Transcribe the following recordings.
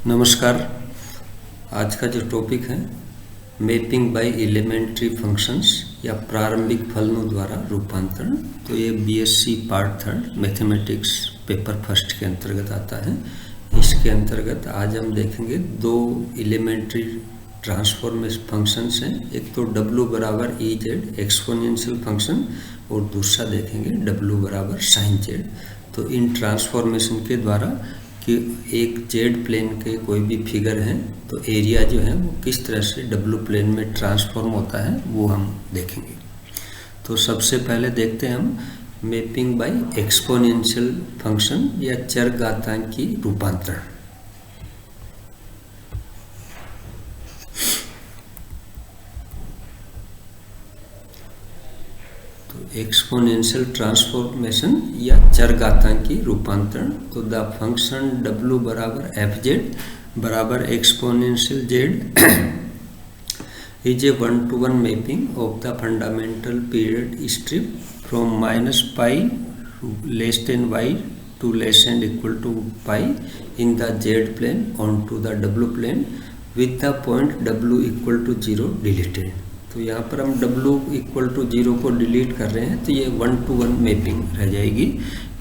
नमस्कार। आज का जो टॉपिक है मैपिंग बाय एलिमेंट्री फंक्शंस या प्रारंभिक फलनों द्वारा रूपांतरण, तो ये BSc part 3 mathematics paper first के अंतर्गत आता है। इसके अंतर्गत आज हम देखेंगे दो एलिमेंट्री ट्रांसफॉर्मेशन फंक्शंस हैं। एक तो w बराबर ई जेड एक्सपोनेंशियल फंक्शन और दूसरा देखेंगे w बराबर साइन जेड। तो इन ट्रांसफॉर्मेशन के द्वारा कि एक जेड प्लेन के कोई भी फिगर है तो एरिया जो है वो किस तरह से डब्ल्यू प्लेन में ट्रांसफॉर्म होता है वो हम देखेंगे। तो सबसे पहले देखते हैं हम मैपिंग बाय एक्सपोनेंशियल फंक्शन या चरघातांकी रूपांतरण। एक्सपोनेंशियल ट्रांसफॉर्मेशन या चरघातांकी रूपांतरण। तो द फंक्शन w बराबर एफ जेड बराबर exponential z is A 1-to-1 mapping of the fundamental period strip from -pi less than y to less and equal to pi in the z plane onto the w plane with the point w equal to 0 deleted। तो यहाँ पर हम w equal to 0 को delete कर रहे हैं तो ये 1-to-1 मैपिंग रह जाएगी,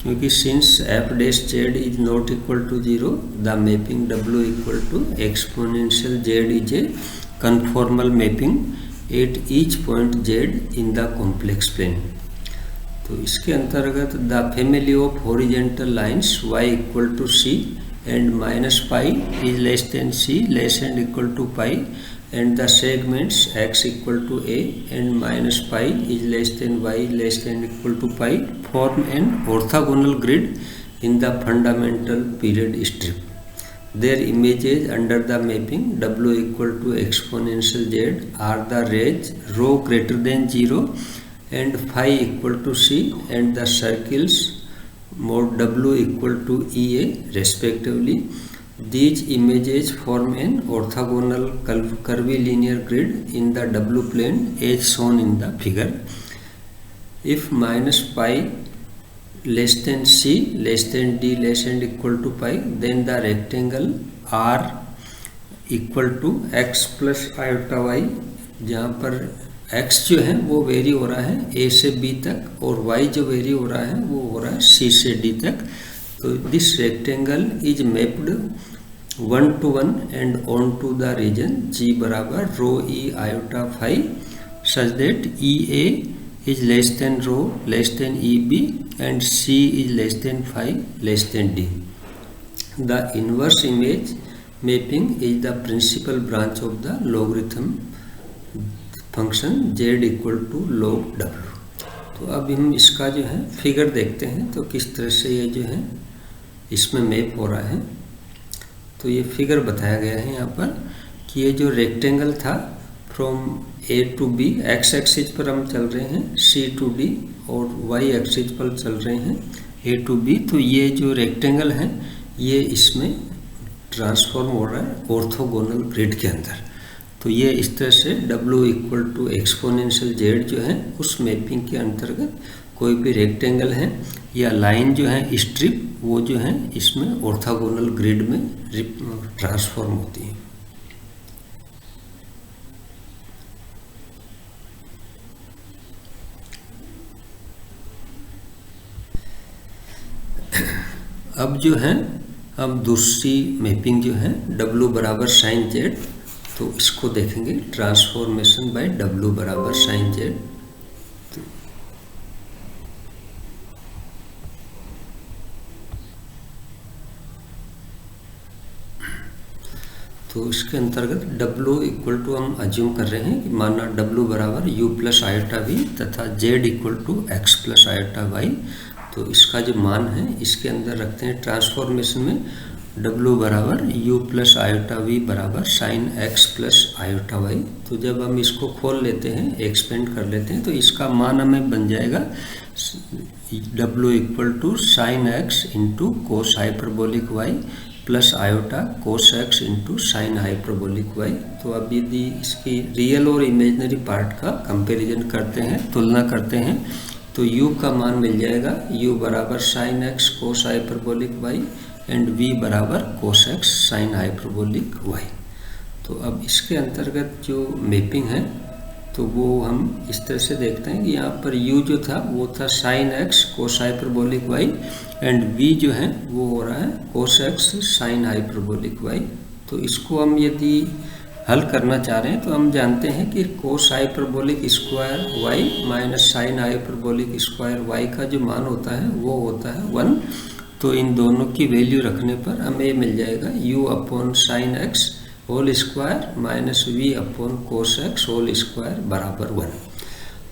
क्योंकि since f dash z is not equal to 0 the mapping w equal to exponential z is a conformal mapping at each point z in the complex plane. तो इसके अंतर्गत the family of horizontal lines y equal to c and -pi is less than c less and equal to pi and the segments x equal to a and -pi is less than y less than equal to pi form an orthogonal grid in the fundamental period strip. Their images under the mapping w equal to exponential z are the rays rho greater than 0 and phi equal to c and the circles mod w equal to ea respectively. These images form an orthogonal curvilinear grid in the w plane as shown in the figure. If -pi less than c less than d less and equal to pi, then the rectangle r equal to x plus iota y, जहाँ पर x जो है वो very हो रहा है a से b तक और y जो वेरी हो रहा है वो हो रहा है c से d तक। तो this rectangle is mapped 1-to-1 and onto the region g बराबर rho e iota phi such that e a is less than rho less than e b and c is less than phi less than d। The inverse image mapping is the principal branch of the logarithm function z equal to log w। तो अब हम इसका जो है figure देखते हैं तो किस तरह से ये जो है इसमें मैप हो रहा है। तो ये फिगर बताया गया है यहाँ पर कि ये जो रेक्टेंगल था from a to b x axis पर हम चल रहे हैं c टू d और y एक्सिस पर चल रहे हैं a टू b। तो ये जो रेक्टेंगल है ये इसमें ट्रांसफॉर्म हो रहा है ऑर्थोगोनल ग्रिड के अंदर। तो ये इस तरह से w equal to exponential z जो है उस मैपिंग के अंतर्गत कोई भी रेक्टेंगल है या लाइन जो है स्ट्रिप वो जो है इसमें ऑर्थोगोनल ग्रिड में ट्रांसफॉर्म होती है। अब जो है अब दूसरी मैपिंग जो है w बराबर साइन जेड, तो इसको देखेंगे ट्रांसफॉर्मेशन बाय w बराबर साइन जेड। तो इसके अंतर्गत w इक्वल टू हम अज्यूम कर रहे हैं कि माना w बराबर u प्लस आयोटा v तथा z equal to x plus iota y। तो इसका जो मान है इसके अंदर रखते हैं ट्रांसफॉर्मेशन में w बराबर u प्लस आयोटा v बराबर sine x plus iota y। तो जब हम इसको खोल लेते हैं एक्सपेंड कर लेते हैं तो इसका मान हमें बन जाएगा w equal to sine x into cos hyperbolic y plus iota cos x into sine hyperbolic y. तो अब यदि इसकी रियल और इमेजनरी पार्ट का कंपैरिजन करते हैं, तुलना करते हैं, तो u का मान मिल जाएगा u बराबर sine x cos hyperbolic y and v बराबर cos x sign hyperbolic y। तो अब इसके अंतर्गत जो मैपिंग है तो वो हम इस तरह से देखते हैं कि यहाँ पर u जो था वो था sine x cos hyperbolic y and v जो है वो हो रहा है cos x sign hyperbolic y। तो इसको हम यदि हल करना चाह रहे हैं तो हम जानते हैं कि cos hyperbolic square y minus sine hyperbolic square y का जो मान होता है वो होता है 1। तो इन दोनों की वैल्यू रखने पर हमें मिल जाएगा u upon sine x whole square minus v upon cos x whole square बराबर 1।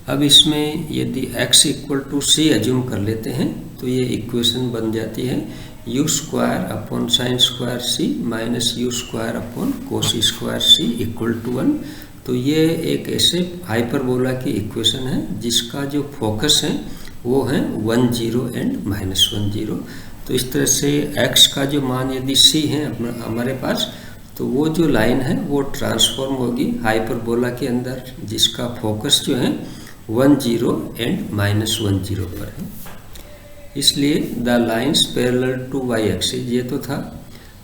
अब इसमें यदि x equal to c assume कर लेते हैं तो ये इक्वेशन बन जाती है u square upon sine square c minus u square upon cos square c equal to 1। तो ये एक ऐसे हाइपरबोला की इक्वेशन है जिसका जो फोकस है वो है 1 0 एंड माइनस 1 0। तो इस तरह से x का जो मान यदि c है हमारे पास तो वो जो लाइन है वो ट्रांसफॉर्म होगी हाइपरबोला के अंदर जिसका फोकस जो है 1 0 एंड माइनस 1 0 पर है। इसलिए the lines parallel to y axis, ये तो था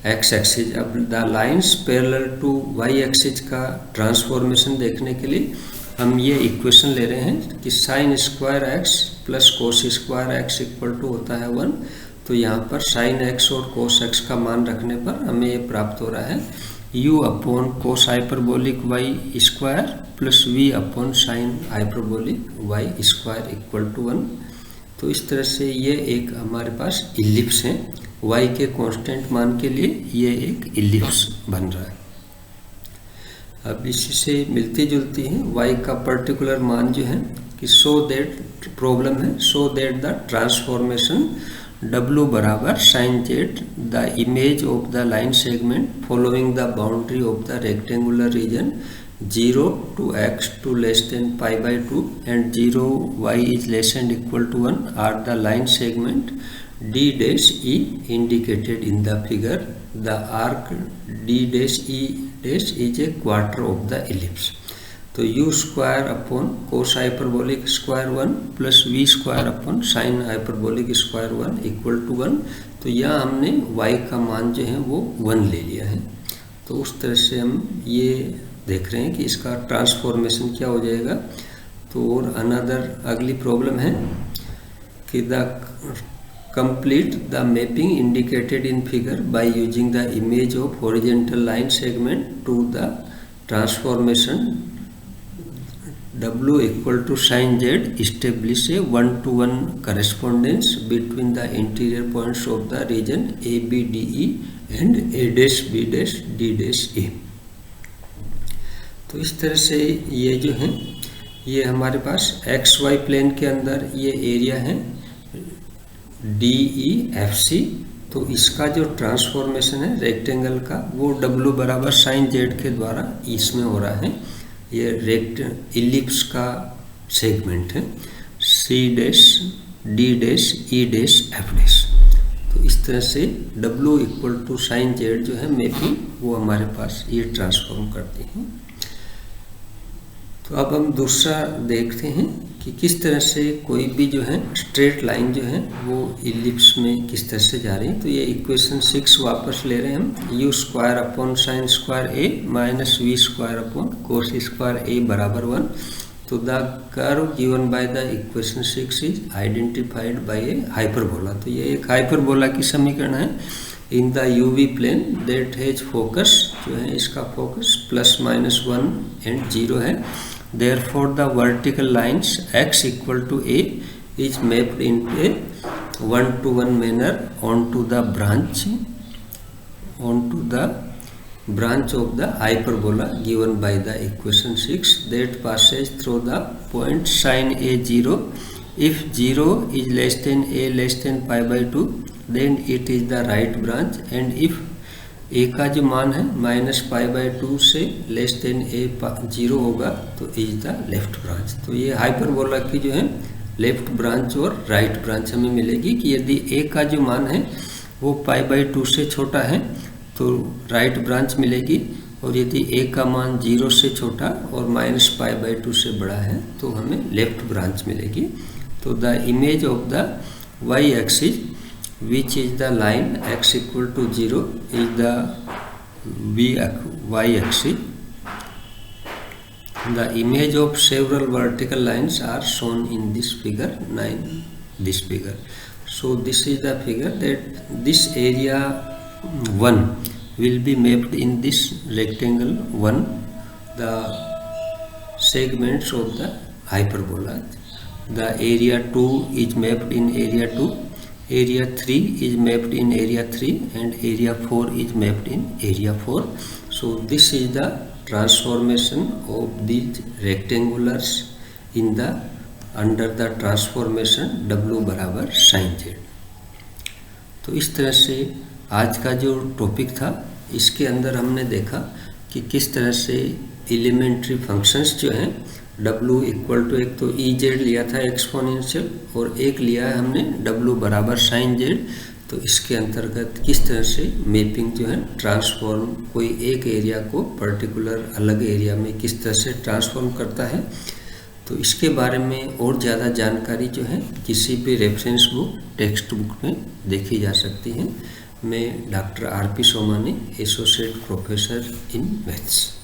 x एक्सिस। अब the lines parallel to y axis का ट्रांसफॉर्मेशन देखने के लिए हम ये इक्वेशन ले रहे हैं कि sine square x plus cos square x equal to होता है 1। तो यहाँ पर साइन x और कोस x का मान रखने पर हमें ये प्राप्त हो रहा है u upon cos hyperbolic y square plus v upon sine hyperbolic y square equal to 1। तो इस तरह से ये एक हमारे पास इलिप्स है, y के कांस्टेंट मान के लिए ये एक इलिप्स बन रहा है। अब इसी से मिलती जुलती है y का पर्टिकुलर मान जो है कि सो दैट प्रॉब्लम है so that the transformation w बराबर sine z the image of the line segment following the boundary of the rectangular region 0 to x to less than pi by 2 and 0 y is less and equal to 1 are the line segment d dash e indicated in the figure. The arc d dash e dash is a quarter of the ellipse. तो u square upon cos hyperbolic square 1 plus v square upon sine hyperbolic square 1 equal to 1। तो यहाँ हमने y का मान जो है वो 1 ले लिया है। तो उस तरह से हम ये देख रहे हैं कि इसका ट्रांसफॉर्मेशन क्या हो जाएगा। तो और अनदर अगली प्रॉब्लम है कि the complete the mapping indicated in figure by using the image of horizontal line segment to the transformation w equal to sine z establish a 1-to-1 correspondence between the interior points of the region a b d e and a dash b dash d dash a। तो इस तरह से ये जो है ये हमारे पास x Y plane के अंदर ये एरिया है डी ई एफ सी। तो इसका जो ट्रांसफॉर्मेशन है रेक्टेंगल का वो w बराबर साइन जेड के द्वारा इसमें हो रहा है। ये इलिप्स का सेगमेंट है C dash D dash E dash F dash. तो इस तरह से w equal to sine z जो है मैपिंग वो हमारे पास ये ट्रांसफॉर्म करते हैं। तो अब हम दूसरा देखते हैं कि किस तरह से कोई भी जो है स्ट्रेट लाइन जो है वो इलिप्स में किस तरह से जा रही है। तो ये इक्वेशन 6 वापस ले रहे हैं हम u square upon sine square a minus v square upon cos square a बराबर 1। तो the curve given by the equation 6 is identified by a hyperbola. तो ये एक हाइपरबोला की समीकरण है in the UV plane that has focus जो है इसका फोकस प्लस माइनस 1 एंड 0 है। Therefore the vertical lines x equal to a is mapped in a 1-to-1 manner onto the branch of the hyperbola given by the equation 6 that passes through the point sin a 0. If 0 is less than a less than pi by 2 then it is the right branch and if a का जो मान है minus pi by 2 से less than ए 0 होगा तो is the left branch. तो ये hyperbola की जो है लेफ्ट ब्रांच और राइट ब्रांच हमें मिलेगी कि यदि ए का जो मान है वो पाई बाई 2 से छोटा है तो राइट ब्रांच मिलेगी और यदि ए का मान 0 से छोटा और माइनस पाई बाई 2 से बड़ा है तो हमें लेफ्ट ब्रांच मिलेगी। तो the image of the y axis which is the line x equal to 0 is the y axis. The image of several vertical lines are shown in this figure 9. This figure. So this is the figure that this area 1 will be mapped in this rectangle 1, the segments of the hyperbola. The area 2 is mapped in area 2, area 3 is mapped in area 3, and area 4 is mapped in area 4. So this is the transformation of these rectangulars in the under the transformation W बराबर sin z. तो इस तरह से आज का जो topic था इसके अंदर हमने देखा कि किस तरह से एलिमेंट्री फंक्शंस जो हैं W इक्वल टू एक तो ई जेड लिया था एक्सपोनेंशियल और एक लिया है हमने W बराबर साइन जेड। तो इसके अंतर्गत किस तरह से मैपिंग जो है ट्रांसफॉर्म कोई एक एरिया को पर्टिकुलर अलग एरिया में किस तरह से ट्रांसफॉर्म करता है, तो इसके बारे में और ज़्यादा जानकारी जो है किसी भी रेफरेंस बुक टेक्स्ट बुक में देखी जा सकती है। मैं doctor R P Somani, associate professor in maths.